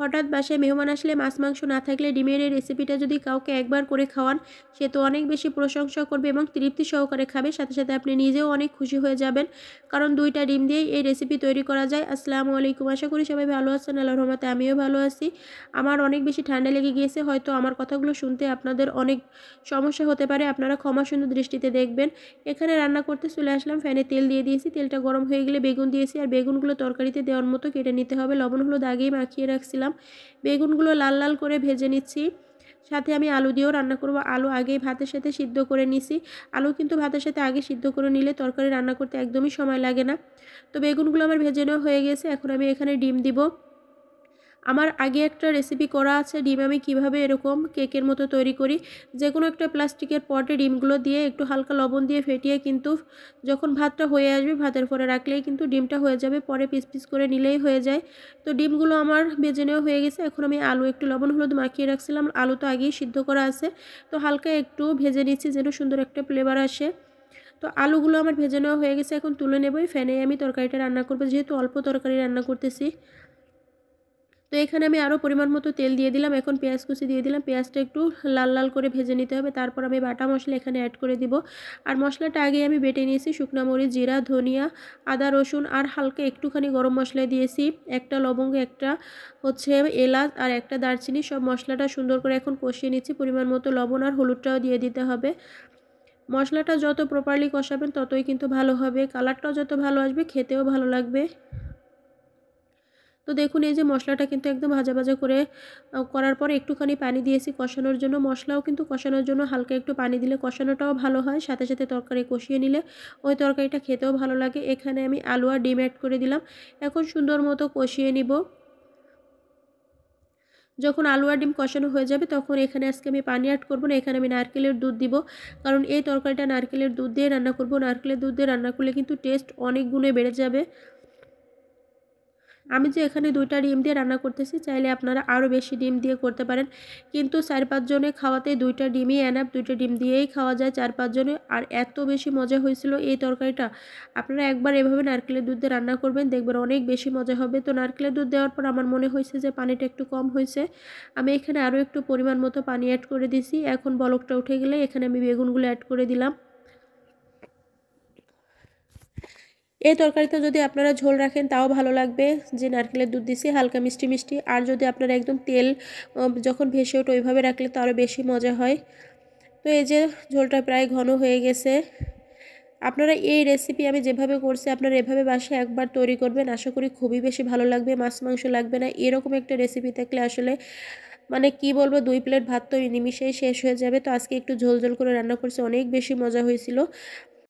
হঠাৎ বাসায় মেহমান আসলে মাছ মাংস না থাকলে ডিমের এই রেসিপিটা যদি কাউকে একবার করে খাওয়ান, সে তো অনেক বেশি প্রশংসা করবে এবং তৃপ্তি সহকারে খাবে, সাথে সাথে আপনি নিজেও অনেক খুশি হয়ে যাবেন, কারণ 2টা ডিম দিয়েই এই রেসিপি তৈরি করা যায়। আসসালামু আলাইকুম, আশা করি সবাই ভালো আছেন। আল্লাহর রহমতে আমিও ভালো আছি। আমার অনেক বেশি ঠান্ডা লেগে গিয়েছে, হয়তো আমার কথাগুলো শুনতে আপনাদের অনেক সমস্যা হতে পারে, আপনারা ক্ষমা সুন্দর দৃষ্টিতে দেখবেন। এখানে রান্না করতে চলে আসলাম, ফ্যানে তেল দিয়ে দিয়েছি, তেলটা গরম হয়ে গেলে বেগুন দিয়েছি, আর বেগুনগুলো তরকারিতে দেওয়ার মতো কেটে নিতে হবে। লবণ হলুদ আগেই মাখিয়ে রাখছিলাম। বেগুনগুলো লাল লাল করে ভেজে নিচ্ছি। সাথে আমি আলু দিয়েও রান্না করব। আলু আগেই ভাতের সাথে সিদ্ধ করে নিছি। আলু কিন্তু ভাতের সাথে আগে সিদ্ধ করে নিলে তরকারি রান্না করতে একদমই সময় লাগে না। তো বেগুনগুলো আমার ভেজে নেওয়া হয়ে গেছে, এখন আমি এখানে ডিম দিব। আমার আগে একটা রেসিপি করা আছে ডিম আমি কিভাবে এরকম কেকের মতো তৈরি করি। যে কোনো একটা প্লাস্টিকের পটে ডিমগুলো দিয়ে একটু হালকা লবণ দিয়ে ফেটিয়ে কিন্তু যখন ভাতটা হয়ে আসবে ভাতের পরে রাখলেই কিন্তু ডিমটা হয়ে যাবে, পরে পিস পিস করে নিলেই হয়ে যায়। তো ডিমগুলো আমার ভেজে নেওয়া হয়ে গেছে, এখন আমি আলু একটু লবণ হলুদ মাখিয়ে রাখছিলাম, আলু তো আগেই সিদ্ধ করা আছে, তো হালকা একটু ভেজে নিচ্ছি যেন সুন্দর একটা ফ্লেভার আসে। তো আলুগুলো আমার ভেজে নেওয়া হয়ে গেছে, এখন তুলে নেবই। ফ্যানে আমি তরকারিটা রান্না করবো, যেহেতু অল্প তরকারি রান্না করতেছি। তো এখানে আমি আরও পরিমাণ মতো তেল দিয়ে দিলাম, এখন পেঁয়াজ কুচি দিয়ে দিলাম। পেঁয়াজটা একটু লাল লাল করে ভেজে নিতে হবে, তারপর আমি বাটা মশলা এখানে অ্যাড করে দিব। আর মশলাটা আগে আমি বেটে নিয়েছি, শুকনো মরিচ, জিরা, ধনিয়া, আদা, রসুন আর হালকা একটুখানি গরম মশলা দিয়েছি, একটা লবঙ্গ, একটা হচ্ছে এলাচ আর একটা দারচিনি। সব মশলাটা সুন্দর করে এখন কষিয়ে নিচ্ছি। পরিমাণ মতো লবণ আর হলুদটাও দিয়ে দিতে হবে। মশলাটা যত প্রপারলি কষাবেন ততই কিন্তু ভালো হবে, কালারটাও যত ভালো আসবে খেতেও ভালো লাগবে। তো দেখুন এই যে মশলাটা কিন্তু একদম ভাজা ভাজা করে করার পর একটুখানি পানি দিয়েছি কষানোর জন্য। মশলাও কিন্তু কষানোর জন্য হালকা একটু পানি দিলে কষানোটাও ভালো হয়, সাথে সাথে তরকারি কষিয়ে নিলে ওই তরকারিটা খেতেও ভালো লাগে। এখানে আমি আলু আর ডিম অ্যাড করে দিলাম, এখন সুন্দর মতো কষিয়ে নিব। যখন আলু আর ডিম কষানো হয়ে যাবে তখন এখানে আজকে আমি পানি অ্যাড করব না, এখানে আমি নারকেলের দুধ দিব, কারণ এই তরকারিটা নারকেলের দুধ দিয়ে রান্না করব। নারকেলের দুধ দিয়ে রান্না করলে কিন্তু টেস্ট অনেক গুণে বেড়ে যাবে। আমি যে এখানে 2টা ডিম দিয়ে রান্না করতেছি, চাইলে আপনারা আরও বেশি ডিম দিয়ে করতে পারেন, কিন্তু 4-5 জনে খাওয়াতে 2টা ডিমই এনাফ। 2টা ডিম দিয়েই খাওয়া যায় 4-5 জনে, আর এত বেশি মজা হয়েছিল এই তরকারিটা। আপনারা একবার এভাবে নারকেলের দুধ দিয়ে রান্না করবেন, দেখবেন অনেক বেশি মজা হবে। তো নারকেলের দুধ দেওয়ার পর আমার মনে হয়েছে যে পানিটা একটু কম হয়েছে, আমি এখানে আরও একটু পরিমাণ মতো পানি অ্যাড করে দিছি। এখন বলকটা উঠে গেলে এখানে আমি বেগুনগুলো অ্যাড করে দিলাম। এই তরকারিতে যদি আপনারা ঝোল রাখেন তাও ভালো লাগবে, যে নারকেলের দুধ দিছি হালকা মিষ্টি মিষ্টি। আর যদি আপনারা একদম তেল যখন ভেসে ওঠে ওইভাবে রাখলে তো আরও বেশি মজা হয়। তো এই যে ঝোলটা প্রায় ঘন হয়ে গেছে। আপনারা এই রেসিপি আমি যেভাবে করছি আপনারা এভাবে বাসায় একবার তৈরি করবেন, আশা করি খুবই বেশি ভালো লাগবে। মাছ মাংস লাগবে না, এরকম একটা রেসিপি থাকলে আসলে মানে কি বলবো, 2 প্লেট ভাত তো নিমিশেই শেষ হয়ে যাবে। তো আজকে একটু ঝোল ঝোল করে রান্না করছি, অনেক বেশি মজা হয়েছিল।